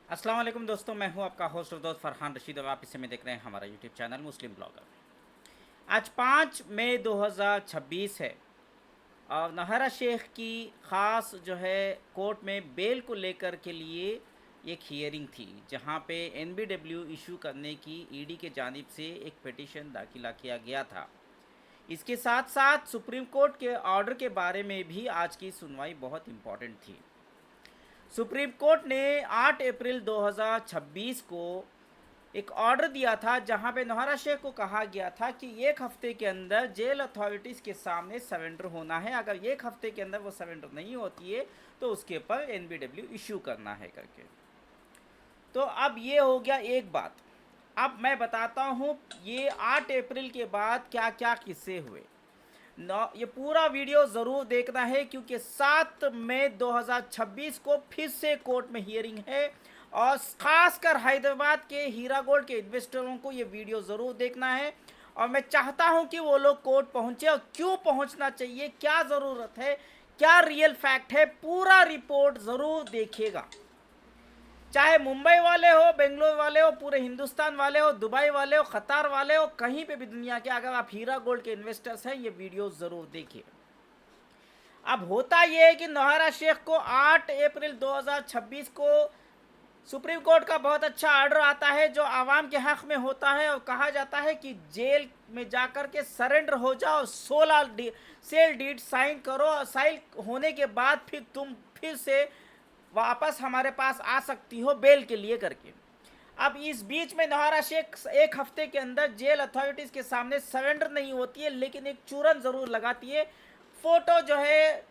अस्सलाम वालेकुम दोस्तों, मैं हूं आपका होस्ट और दोस्त फरहान रशीद और आप इस समय देख रहे हैं हमारा यूट्यूब चैनल मुस्लिम ब्लॉगर। आज 5 मई 2026 है और नहरा शेख की ख़ास जो है कोर्ट में बेल को लेकर के लिए एक हियरिंग थी, जहां पे एनबीडब्ल्यू इशू करने की ईडी के जानिब से एक पिटीशन दाखिला किया गया था। इसके साथ साथ सुप्रीम कोर्ट के ऑर्डर के बारे में भी आज की सुनवाई बहुत इम्पॉर्टेंट थी। सुप्रीम कोर्ट ने 8 अप्रैल 2026 को एक ऑर्डर दिया था, जहां पे नौहरा शेख को कहा गया था कि एक हफ्ते के अंदर जेल अथॉरिटीज़ के सामने सरेंडर होना है। अगर एक हफ्ते के अंदर वो सरेंडर नहीं होती है तो उसके ऊपर एनबीडब्ल्यू इशू करना है करके। तो अब ये हो गया एक बात। अब मैं बताता हूँ ये 8 अप्रैल के बाद क्या क्या किस्से हुए। ये पूरा वीडियो ज़रूर देखना है, क्योंकि 7 मई 2026 को फिर से कोर्ट में हियरिंग है और ख़ासकर हैदराबाद के हीरा गोल्ड के इन्वेस्टरों को ये वीडियो ज़रूर देखना है। और मैं चाहता हूँ कि वो लोग कोर्ट पहुँचे और क्यों पहुँचना चाहिए, क्या ज़रूरत है, क्या रियल फैक्ट है, पूरा रिपोर्ट ज़रूर देखिएगा। चाहे मुंबई वाले हो, बेंगलोर वाले हो, पूरे हिंदुस्तान वाले हो, दुबई वाले हो, कतार वाले हो, कहीं पे भी दुनिया के अगर आप हीरा गोल्ड के इन्वेस्टर्स हैं, ये वीडियो ज़रूर देखिए। अब होता ये है कि नौहरा शेख को 8 अप्रैल 2026 को सुप्रीम कोर्ट का बहुत अच्छा ऑर्डर आता है, जो आवाम के हक़ में होता है, और कहा जाता है कि जेल में जाकर के सरेंडर हो जाओ, 16 सेल डीड साइन करो, और साइन होने के बाद फिर तुम फिर से वापस हमारे पास आ सकती हो बेल के लिए करके। अब इस बीच में नौहरा शेख एक हफ्ते के अंदर जेल अथॉरिटीज़ के सामने सरेंडर नहीं होती है, लेकिन एक चूरन ज़रूर लगाती है। फ़ोटो जो है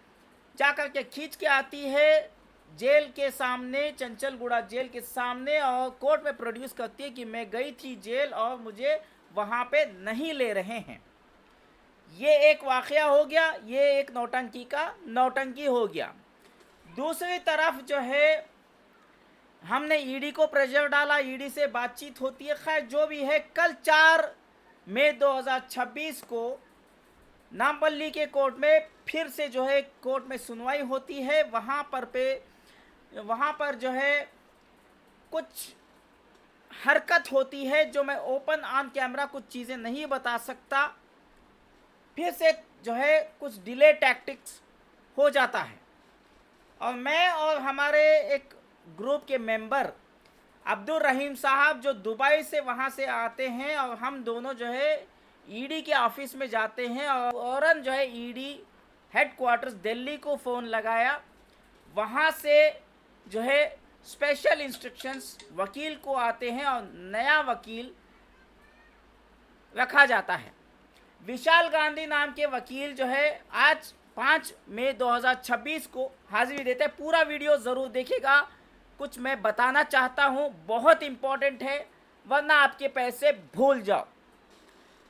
जाकर के खींच के आती है जेल के सामने, चंचलगुड़ा जेल के सामने, और कोर्ट में प्रोड्यूस करती है कि मैं गई थी जेल और मुझे वहाँ पे नहीं ले रहे हैं। ये एक वाक़या हो गया, ये एक नौटंकी हो गया। दूसरी तरफ जो है हमने ईडी को प्रेशर डाला, ईडी से बातचीत होती है। खैर जो भी है, कल 4 मई 2026 को नामपल्ली के कोर्ट में फिर से जो है कोर्ट में सुनवाई होती है। वहाँ पर जो है कुछ हरकत होती है जो मैं ओपन ऑन कैमरा कुछ चीज़ें नहीं बता सकता। फिर से जो है कुछ डिले टैक्टिक्स हो जाता है, और मैं और हमारे एक ग्रुप के मेंबर अब्दुल रहीम साहब जो दुबई से वहाँ से आते हैं, और हम दोनों जो है ईडी के ऑफिस में जाते हैं, और फ़ौरन जो है ईडी हेडक्वार्टर्स दिल्ली को फ़ोन लगाया। वहाँ से जो है स्पेशल इंस्ट्रक्शंस वकील को आते हैं और नया वकील रखा जाता है। विशाल गांधी नाम के वकील जो है आज 5 मई 2026 को हाजिरी देते हैं। पूरा वीडियो ज़रूर देखिएगा, कुछ मैं बताना चाहता हूँ, बहुत इम्पोर्टेंट है, वरना आपके पैसे भूल जाओ।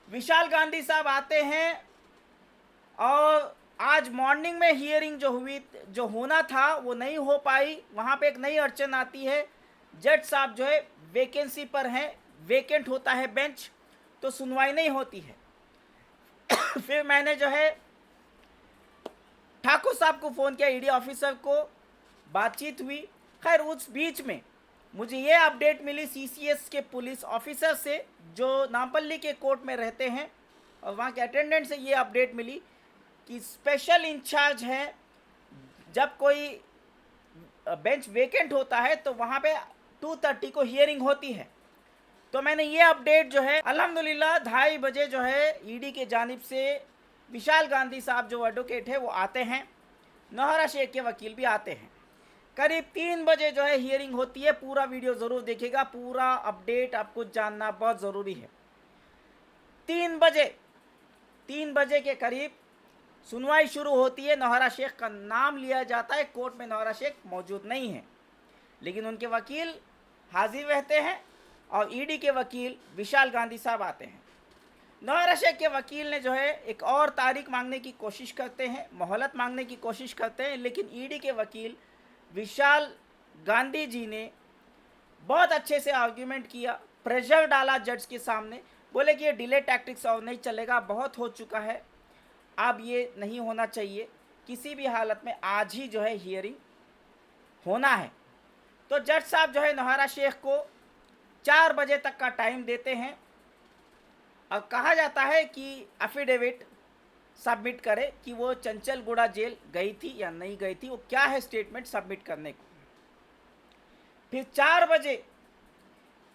विशाल गांधी साहब आते हैं और आज मॉर्निंग में हियरिंग जो होना था वो नहीं हो पाई। वहाँ पे एक नई अड़चन आती है, जज साहब जो है वैकेंसी पर हैं, वेकेंट होता है बेंच, तो सुनवाई नहीं होती है। फिर मैंने जो है ठाकुर साहब को फ़ोन किया, ईडी ऑफिसर को, बातचीत हुई। खैर उस बीच में मुझे ये अपडेट मिली सीसीएस के पुलिस ऑफिसर से जो नामपल्ली के कोर्ट में रहते हैं, और वहाँ के अटेंडेंट से ये अपडेट मिली कि स्पेशल इंचार्ज है, जब कोई बेंच वेकेंट होता है तो वहाँ पे 2:30 को हियरिंग होती है। तो मैंने ये अपडेट जो है अल्हम्दुलिल्लाह 2:30 बजे जो है ईडी के जानिब से विशाल गांधी साहब जो एडवोकेट है वो आते हैं, नौहरा शेख के वकील भी आते हैं। करीब 3 बजे जो है हियरिंग होती है। पूरा वीडियो ज़रूर देखिएगा, पूरा अपडेट आपको जानना बहुत ज़रूरी है। 3 बजे के करीब सुनवाई शुरू होती है। नौहरा शेख का नाम लिया जाता है। कोर्ट में नौहरा शेख मौजूद नहीं है, लेकिन उनके वकील हाजिर रहते हैं, और ईडी के वकील विशाल गांधी साहब आते हैं। नौहरा शेख के वकील ने जो है एक और तारीख मांगने की कोशिश करते हैं, मोहलत मांगने की कोशिश करते हैं, लेकिन ईडी के वकील विशाल गांधी जी ने बहुत अच्छे से आर्ग्यूमेंट किया, प्रेशर डाला जज के सामने, बोले कि ये डिले टैक्टिक्स और नहीं चलेगा, बहुत हो चुका है, अब ये नहीं होना चाहिए, किसी भी हालत में आज ही जो है हियरिंग होना है। तो जज साहब जो है नौहरा शेख को 4 बजे तक का टाइम देते हैं और कहा जाता है कि एफिडेविट सबमिट करे कि वो चंचलगुड़ा जेल गई थी या नहीं गई थी, वो क्या है स्टेटमेंट सबमिट करने को। फिर 4 बजे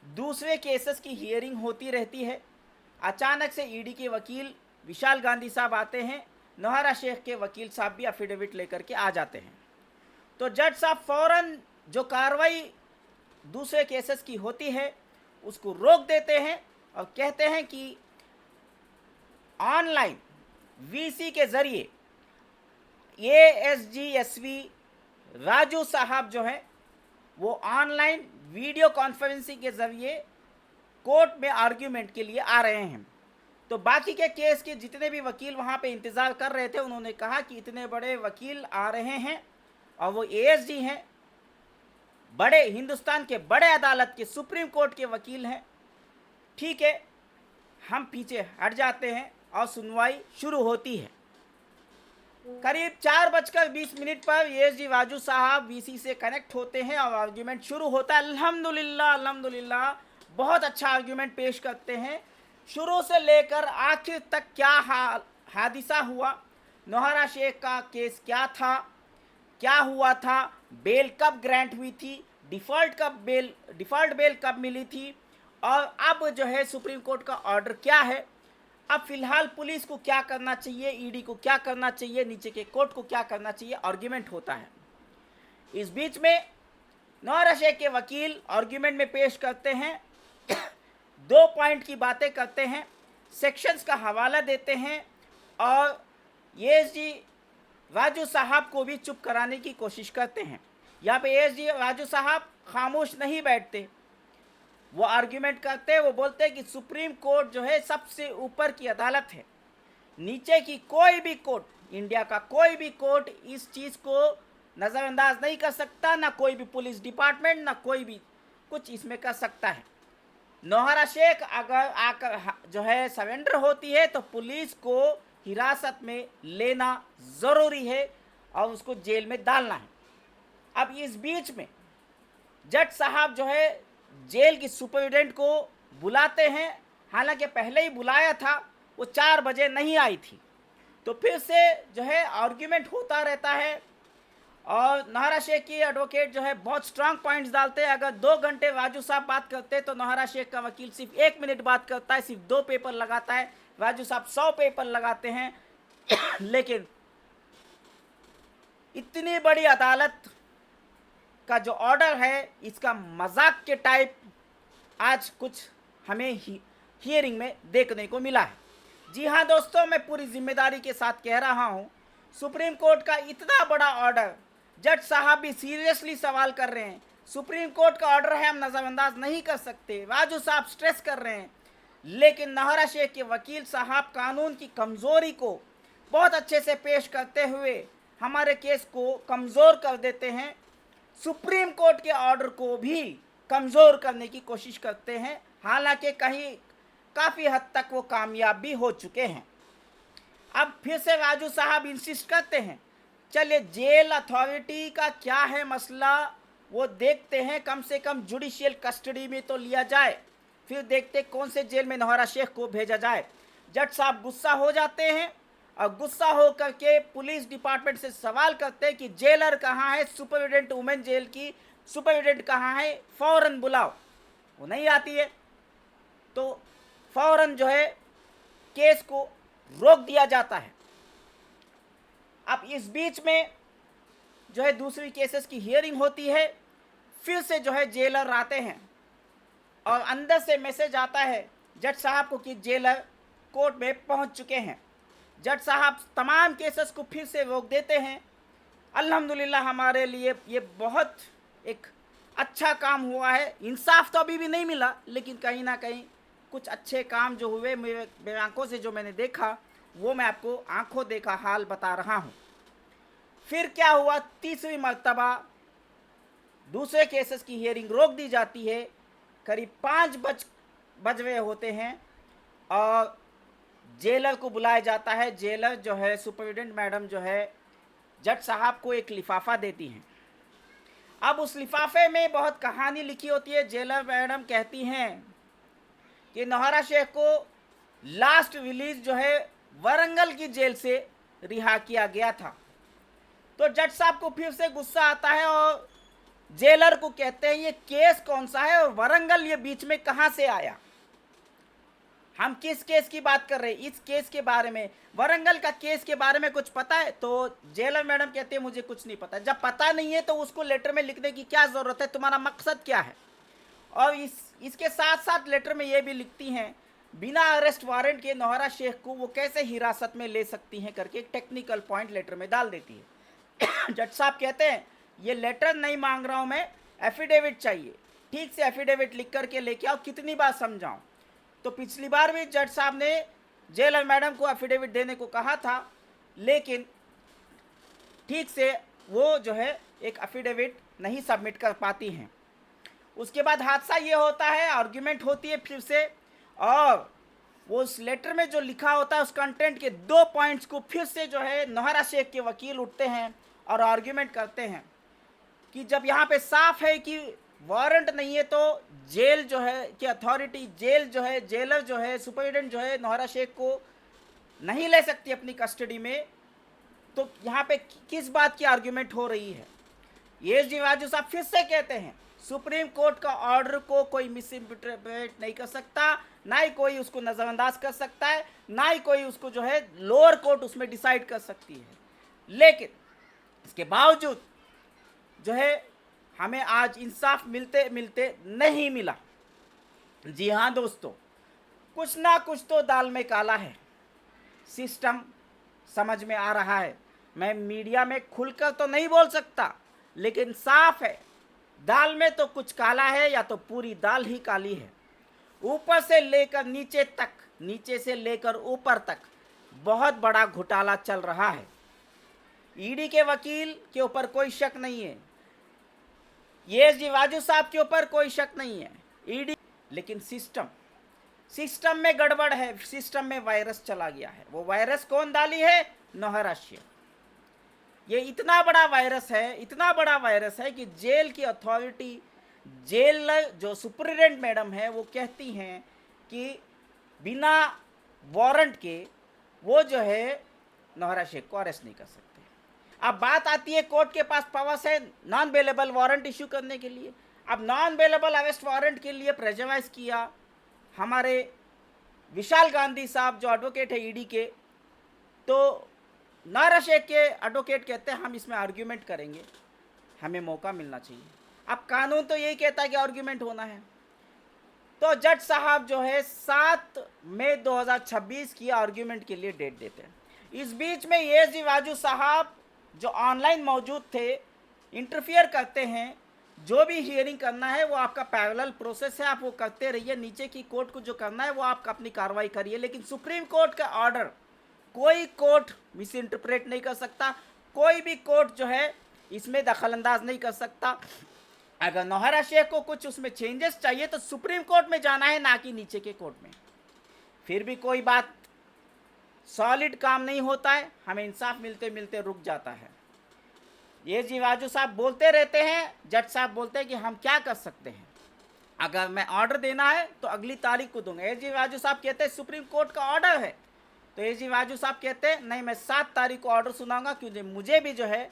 दूसरे केसेस की हियरिंग होती रहती है। अचानक से ईडी के वकील विशाल गांधी साहब आते हैं, नौहरा शेख के वकील साहब भी एफिडेविट लेकर के आ जाते हैं। तो जज साहब फौरन जो कार्रवाई दूसरे केसेस की होती है उसको रोक देते हैं और कहते हैं कि ऑनलाइन वीसी के जरिए एएसजी राजू साहब जो हैं वो ऑनलाइन वीडियो कॉन्फ्रेंसिंग के जरिए कोर्ट में आर्ग्यूमेंट के लिए आ रहे हैं। तो बाकी के केस के जितने भी वकील वहाँ पे इंतज़ार कर रहे थे उन्होंने कहा कि इतने बड़े वकील आ रहे हैं और वो एएसजी हैं, बड़े हिंदुस्तान के बड़े अदालत के सुप्रीम कोर्ट के वकील हैं, ठीक है हम पीछे हट जाते हैं और सुनवाई शुरू होती है। करीब 4:20 पर एएसजी राजू साहब वीसी से कनेक्ट होते हैं और आर्ग्यूमेंट शुरू होता है। अल्हम्दुलिल्लाह बहुत अच्छा आर्ग्यूमेंट पेश करते हैं। शुरू से लेकर आखिर तक क्या हादिसा हुआ, नौहरा शेख का केस क्या था, क्या हुआ था, बेल कब ग्रांट हुई थी, डिफ़ॉल्ट बेल कब मिली थी, और अब जो है सुप्रीम कोर्ट का ऑर्डर क्या है, अब फिलहाल पुलिस को क्या करना चाहिए, ईडी को क्या करना चाहिए, नीचे के कोर्ट को क्या करना चाहिए, आर्ग्यूमेंट होता है। इस बीच में नौहरा शेख के वकील आर्ग्यूमेंट में पेश करते हैं, 2 पॉइंट की बातें करते हैं, सेक्शंस का हवाला देते हैं और एएसजी राजू साहब को भी चुप कराने की कोशिश करते हैं। यहाँ पे एएसजी राजू साहब खामोश नहीं बैठते, वो आर्ग्यूमेंट करते हैं। वो बोलते हैं कि सुप्रीम कोर्ट जो है सबसे ऊपर की अदालत है, नीचे की कोई भी कोर्ट, इंडिया का कोई भी कोर्ट इस चीज़ को नज़रअंदाज नहीं कर सकता, ना कोई भी पुलिस डिपार्टमेंट, ना कोई भी कुछ इसमें कर सकता है। नौहरा शेख अगर आकर जो है सरेंडर होती है तो पुलिस को हिरासत में लेना ज़रूरी है और उसको जेल में डालना है। अब इस बीच में जज साहब जो है जेल की सुपरिटेंडेंट को बुलाते हैं, हालांकि पहले ही बुलाया था, वो 4 बजे नहीं आई थी। तो फिर से जो है आर्ग्यूमेंट होता रहता है और नौहरा शेख की एडवोकेट जो है बहुत स्ट्रांग पॉइंट्स डालते हैं। अगर 2 घंटे राजू साहब बात करते तो नौहरा शेख का वकील सिर्फ 1 मिनट बात करता है, सिर्फ 2 पेपर लगाता है, राजू साहब 100 पेपर लगाते हैं। लेकिन इतनी बड़ी अदालत का जो ऑर्डर है इसका मजाक के टाइप आज कुछ हमें हियरिंग में देखने को मिला है। जी हाँ दोस्तों, मैं पूरी जिम्मेदारी के साथ कह रहा हूँ, सुप्रीम कोर्ट का इतना बड़ा ऑर्डर जज साहब भी सीरियसली सवाल कर रहे हैं। सुप्रीम कोर्ट का ऑर्डर है, हम नज़रअंदाज नहीं कर सकते, राजू साहब स्ट्रेस कर रहे हैं, लेकिन नौहरा शेख के वकील साहब कानून की कमज़ोरी को बहुत अच्छे से पेश करते हुए हमारे केस को कमज़ोर कर देते हैं, सुप्रीम कोर्ट के ऑर्डर को भी कमज़ोर करने की कोशिश करते हैं। हालांकि कहीं काफ़ी हद तक वो कामयाब भी हो चुके हैं। अब फिर से राजू साहब इंसिस्ट करते हैं, चलिए जेल अथॉरिटी का क्या है मसला वो देखते हैं, कम से कम जुडिशियल कस्टडी में तो लिया जाए, फिर देखते कौन से जेल में नौहरा शेख को भेजा जाए। जज साहब गुस्सा हो जाते हैं और गुस्सा हो करके पुलिस डिपार्टमेंट से सवाल करते हैं कि जेलर कहाँ है, सुपरिटेंडेंट वुमेन जेल की सुपरिटेंडेंट कहाँ है, फ़ौरन बुलाओ। वो नहीं आती है तो फ़ौरन जो है केस को रोक दिया जाता है। अब इस बीच में जो है दूसरी केसेस की हियरिंग होती है, फिर से जो है जेलर आते हैं और अंदर से मैसेज आता है जज साहब को कि जेलर कोर्ट में पहुंच चुके हैं। जज साहब तमाम केसेस को फिर से रोक देते हैं। अल्हम्दुलिल्लाह हमारे लिए ये बहुत एक अच्छा काम हुआ है। इंसाफ तो अभी भी नहीं मिला, लेकिन कहीं ना कहीं कुछ अच्छे काम जो हुए मेरे आंखों से जो मैंने देखा वो मैं आपको आंखों देखा हाल बता रहा हूँ। फिर क्या हुआ, तीसरी मर्तबा दूसरे केसेस की हियरिंग रोक दी जाती है। करीब 5 बज रहे होते हैं और जेलर को बुलाया जाता है। जेलर जो है सुपरिटेंडेंट मैडम जो है जज साहब को एक लिफाफा देती हैं अब उस लिफाफे में बहुत कहानी लिखी होती है। जेलर मैडम कहती हैं कि नौहरा शेख को लास्ट रिलीज जो है वारंगल की जेल से रिहा किया गया था। तो जज साहब को फिर से गुस्सा आता है और जेलर को कहते हैं ये केस कौन सा है और वारंगल ये बीच में कहां से आया। हम किस केस की बात कर रहे हैं, इस केस के बारे में, वारंगल का केस के बारे में कुछ पता है? तो जेलर मैडम कहते हैं मुझे कुछ नहीं पता। जब पता नहीं है तो उसको लेटर में लिखने की क्या जरूरत है, तुम्हारा मकसद क्या है? और इसके साथ साथ लेटर में ये भी लिखती हैं बिना अरेस्ट वारंट के नौहरा शेख को वो कैसे हिरासत में ले सकती हैं करके एक टेक्निकल पॉइंट लेटर में डाल देती है। जज साहब कहते हैं ये लेटर नहीं मांग रहा हूं मैं, एफिडेविट चाहिए, ठीक से एफिडेविट लिख करके लेके आओ, कितनी बार समझाऊं? तो पिछली बार भी जज साहब ने जेलर मैडम को एफिडेविट देने को कहा था, लेकिन ठीक से वो जो है एक एफिडेविट नहीं सबमिट कर पाती हैं। उसके बाद हादसा ये होता है, आर्ग्यूमेंट होती है फिर से, और वो उस लेटर में जो लिखा होता है उस कंटेंट के 2 पॉइंट्स को फिर से जो है नौहरा शेख के वकील उठते हैं और आर्ग्यूमेंट करते हैं कि जब यहाँ पे साफ है कि वारंट नहीं है तो जेल जो है कि अथॉरिटी, जेल जो है, जेलर जो है, सुपरिटेंडेंट जो है नौहरा शेख को नहीं ले सकती अपनी कस्टडी में, तो यहाँ पे किस बात की आर्ग्यूमेंट हो रही है? ये जीवाजू साहब फिर से कहते हैं सुप्रीम कोर्ट का ऑर्डर को कोई मिस इंटरप्रेट नहीं कर सकता, ना ही कोई उसको नज़रअंदाज कर सकता है, ना ही कोई उसको जो है लोअर कोर्ट उसमें डिसाइड कर सकती है। लेकिन इसके बावजूद जो है हमें आज इंसाफ मिलते मिलते नहीं मिला। जी हाँ दोस्तों, कुछ ना कुछ तो दाल में काला है, सिस्टम समझ में आ रहा है। मैं मीडिया में खुलकर तो नहीं बोल सकता, लेकिन साफ है दाल में तो कुछ काला है, या तो पूरी दाल ही काली है। ऊपर से लेकर नीचे तक, नीचे से लेकर ऊपर तक बहुत बड़ा घोटाला चल रहा है। ईडी के वकील के ऊपर कोई शक नहीं है, ये जीवाजू साहब के ऊपर कोई शक नहीं है, ईडी, लेकिन सिस्टम में गड़बड़ है, सिस्टम में वायरस चला गया है। वो वायरस कौन डाली है? नौहरा शेख। ये इतना बड़ा वायरस है, इतना बड़ा वायरस है कि जेल की अथॉरिटी, जेल जो सुपरिटेंडेंट मैडम है वो कहती हैं कि बिना वारंट के वो जो है नौहरा शेख को अरेस्ट नहीं कर सकते। अब बात आती है कोर्ट के पास पावर्स है नॉन बेलेबल वारंट इशू करने के लिए। अब नॉन बेलेबल अरेस्ट वारंट के लिए प्रेजराइज किया हमारे विशाल गांधी साहब जो एडवोकेट है ईडी के, तो नौहरा शेख के एडवोकेट कहते हैं हम इसमें आर्ग्यूमेंट करेंगे, हमें मौका मिलना चाहिए। अब कानून तो यही कहता है कि आर्ग्यूमेंट होना है। तो जज साहब जो है 7 मई 2026 की आर्ग्यूमेंट के लिए डेट देते हैं। इस बीच में ये जीवाजू साहब जो ऑनलाइन मौजूद थे इंटरफियर करते हैं। जो भी हियरिंग करना है वो आपका पैरेलल प्रोसेस है, आप वो करते रहिए, नीचे की कोर्ट को जो करना है वो आप अपनी कार्रवाई करिए, लेकिन सुप्रीम कोर्ट का ऑर्डर कोई कोर्ट मिस इंटरप्रेट नहीं कर सकता, कोई भी कोर्ट जो है इसमें दखलंदाज नहीं कर सकता। अगर नौहरा शेख को कुछ उसमें चेंजेस चाहिए तो सुप्रीम कोर्ट में जाना है, ना कि नीचे के कोर्ट में। फिर भी कोई बात सॉलिड काम नहीं होता है, हमें इंसाफ मिलते मिलते रुक जाता है। ये जीवाजू साहब बोलते रहते हैं, जज साहब बोलते हैं कि हम क्या कर सकते हैं, अगर मैं ऑर्डर देना है तो अगली तारीख को दूंगा। ये जीवाजू साहब कहते हैं सुप्रीम कोर्ट का ऑर्डर है, तो ये जीवाजू साहब कहते हैं नहीं मैं 7 तारीख को ऑर्डर सुनाऊंगा, क्योंकि मुझे भी जो है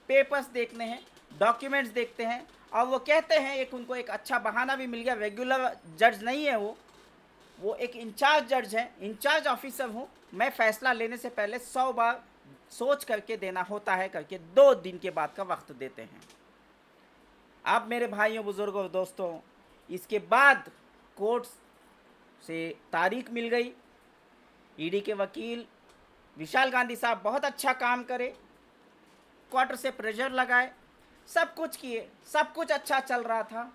पेपर्स देखने हैं, डॉक्यूमेंट्स देखते हैं। और वो कहते हैं एक उनको एक अच्छा बहाना भी मिल गया, रेगुलर जज नहीं है वो एक इंचार्ज जज है, इंचार्ज ऑफिसर हूँ, मैं फैसला लेने से पहले 100 बार सोच करके देना होता है करके 2 दिन के बाद का वक्त देते हैं। अब मेरे भाइयों, बुजुर्गों, दोस्तों, इसके बाद कोर्ट से तारीख मिल गई। ईडी के वकील विशाल गांधी साहब बहुत अच्छा काम करे, क्वार्टर से प्रेशर लगाए, सब कुछ किए, सब कुछ अच्छा चल रहा था,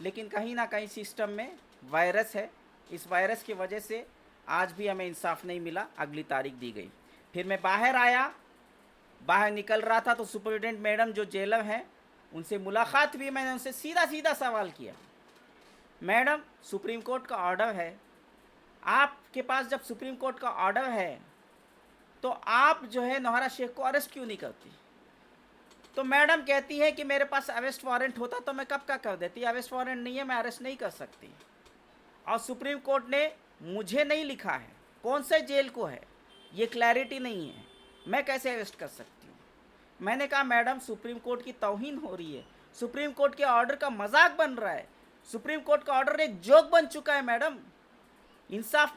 लेकिन कहीं ना कहीं सिस्टम में वायरस है। इस वायरस की वजह से आज भी हमें इंसाफ नहीं मिला। अगली तारीख दी गई, फिर मैं बाहर आया, बाहर निकल रहा था तो सुपरिटेंडेंट मैडम जो जेलर हैं उनसे मुलाकात हुई। मैंने उनसे सीधा सीधा सवाल किया, मैडम सुप्रीम कोर्ट का ऑर्डर है, आपके पास जब सुप्रीम कोर्ट का ऑर्डर है तो आप जो है नौहरा शेख को अरेस्ट क्यों नहीं करती? तो मैडम कहती है कि मेरे पास अरेस्ट वारंट होता तो मैं कब का कर देती, अरेस्ट वारंट नहीं है, मैं अरेस्ट नहीं कर सकती। और सुप्रीम कोर्ट ने मुझे नहीं लिखा है कौन से जेल को है, ये क्लैरिटी नहीं है, मैं कैसे अरेस्ट कर सकती हूँ। मैंने कहा मैडम सुप्रीम कोर्ट की तौहीन हो रही है, सुप्रीम कोर्ट के ऑर्डर का मजाक बन रहा है, सुप्रीम कोर्ट का ऑर्डर एक जोक बन चुका है मैडम। इंसाफ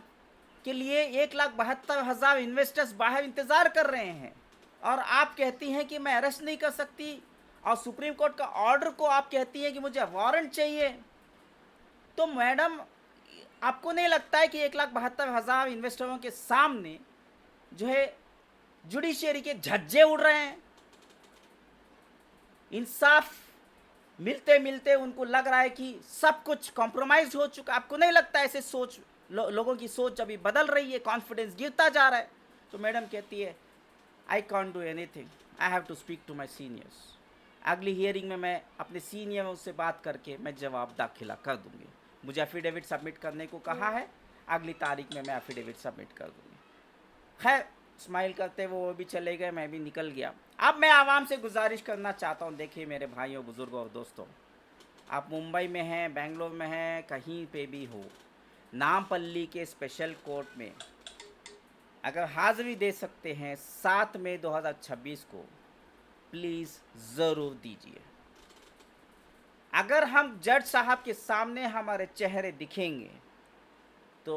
के लिए 1,72,000 इन्वेस्टर्स बाहर इंतज़ार कर रहे हैं और आप कहती हैं कि मैं अरेस्ट नहीं कर सकती, और सुप्रीम कोर्ट का ऑर्डर को आप कहती हैं कि मुझे वारंट चाहिए। तो मैडम आपको नहीं लगता है कि 1,72,000 इन्वेस्टरों के सामने जो है जुडिशियरी के झज्जे उड़ रहे हैं? इंसाफ मिलते मिलते उनको लग रहा है कि सब कुछ कॉम्प्रोमाइज हो चुका। आपको नहीं लगता ऐसे सोच लोगों की सोच अभी बदल रही है, कॉन्फिडेंस गिरता जा रहा है? तो मैडम कहती है I can't do anything, I have to speak to my seniors. अगली हियरिंग में मैं अपने सीनियरों से बात करके मैं जवाब दाखिला कर दूंगी। मुझे एफिडेविट सबमिट करने को कहा है, अगली तारीख में मैं एफिडेविट सबमिट कर दूंगी। खैर स्माइल करते हुए वो भी चले गए, मैं भी निकल गया। अब मैं आवाम से गुजारिश करना चाहता हूँ, देखिए मेरे भाइयों बुज़ुर्गों और दोस्तों, आप मुंबई में हैं, बेंगलोर में हैं, कहीं पे भी हो, नामपल्ली के स्पेशल कोर्ट में अगर हाज़िरी दे सकते हैं 7 मई 2026 को, प्लीज़ ज़रूर दीजिए। अगर हम जज साहब के सामने हमारे चेहरे दिखेंगे तो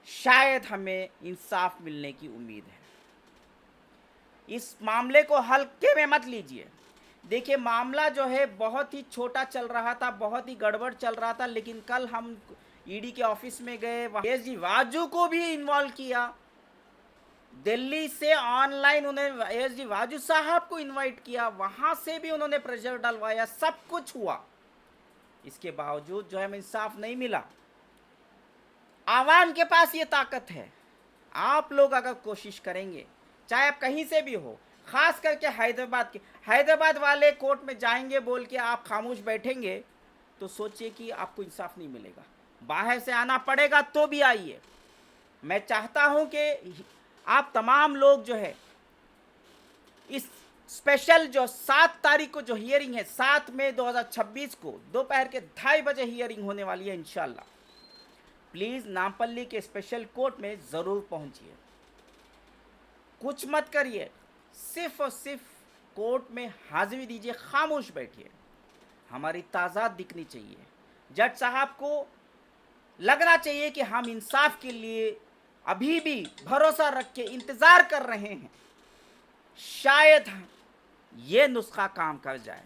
शायद हमें इंसाफ मिलने की उम्मीद है। इस मामले को हल्के में मत लीजिए। देखिए मामला जो है बहुत ही छोटा चल रहा था, बहुत ही गड़बड़ चल रहा था, लेकिन कल हम ईडी के ऑफिस में गए, एएसजी वाजू को भी इन्वॉल्व किया, दिल्ली से ऑनलाइन उन्हें एएसजी वाजू साहब को इनवाइट किया, वहां से भी उन्होंने प्रेशर डलवाया, सब कुछ हुआ। इसके बावजूद जो है हमें इंसाफ नहीं मिला। आवाम के पास ये ताकत है, आप लोग अगर कोशिश करेंगे, चाहे आप कहीं से भी हो, खास करके हैदराबाद के, हैदराबाद वाले कोर्ट में जाएंगे बोल के आप खामोश बैठेंगे तो सोचिए कि आपको इंसाफ नहीं मिलेगा। बाहर से आना पड़ेगा तो भी आइए। मैं चाहता हूं कि आप तमाम लोग जो है इस स्पेशल जो 7 तारीख को जो हियरिंग है, 7 मई 2026 को दोपहर के 2:30 बजे हियरिंग होने वाली है इंशाल्लाह, प्लीज़ नामपल्ली के स्पेशल कोर्ट में ज़रूर पहुंचिए। कुछ मत करिए, सिर्फ और सिर्फ कोर्ट में हाजिरी दीजिए, खामोश बैठिए। हमारी ताज़ा दिखनी चाहिए, जज साहब को लगना चाहिए कि हम इंसाफ के लिए अभी भी भरोसा रख के इंतज़ार कर रहे हैं, शायद ये नुस्खा काम कर जाए।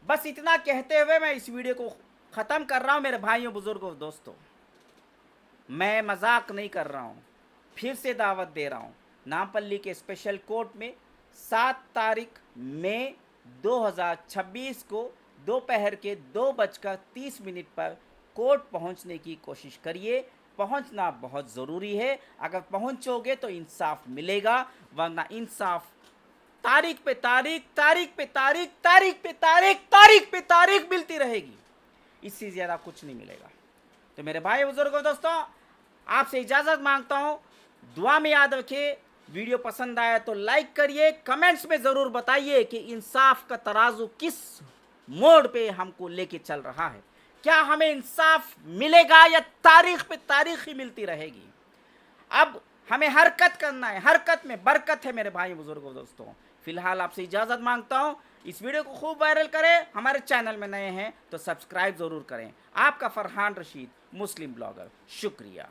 बस इतना कहते हुए मैं इस वीडियो को ख़त्म कर रहा हूँ। मेरे भाइयों बुज़ुर्गों दोस्तों, मैं मजाक नहीं कर रहा हूँ, फिर से दावत दे रहा हूँ। नामपल्ली के स्पेशल कोर्ट में 7 तारीख मई 2026 को दोपहर के 2:30 पर कोर्ट पहुंचने की कोशिश करिए। पहुंचना बहुत ज़रूरी है, अगर पहुंचोगे तो इंसाफ मिलेगा, वरना इंसाफ तारीख पे तारीख, तारीख पे तारीख, तारीख पे तारीख, तारीख पे तारीख मिलती रहेगी, इससे ज़्यादा कुछ नहीं मिलेगा। तो मेरे भाई बुजुर्गों दोस्तों, आपसे इजाज़त मांगता हूँ, दुआ में याद रखिए। वीडियो पसंद आया तो लाइक करिए, कमेंट्स में ज़रूर बताइए कि इंसाफ का तराजू किस मोड़ पे हमको लेके चल रहा है। क्या हमें इंसाफ मिलेगा या तारीख पे तारीख ही मिलती रहेगी? अब हमें हरकत करना है, हरकत में बरकत है मेरे भाई बुजुर्गों दोस्तों। फिलहाल आपसे इजाज़त मांगता हूँ, इस वीडियो को खूब वायरल करें, हमारे चैनल में नए हैं तो सब्सक्राइब ज़रूर करें। आपका फरहान रशीद, मुस्लिम ब्लॉगर, शुक्रिया।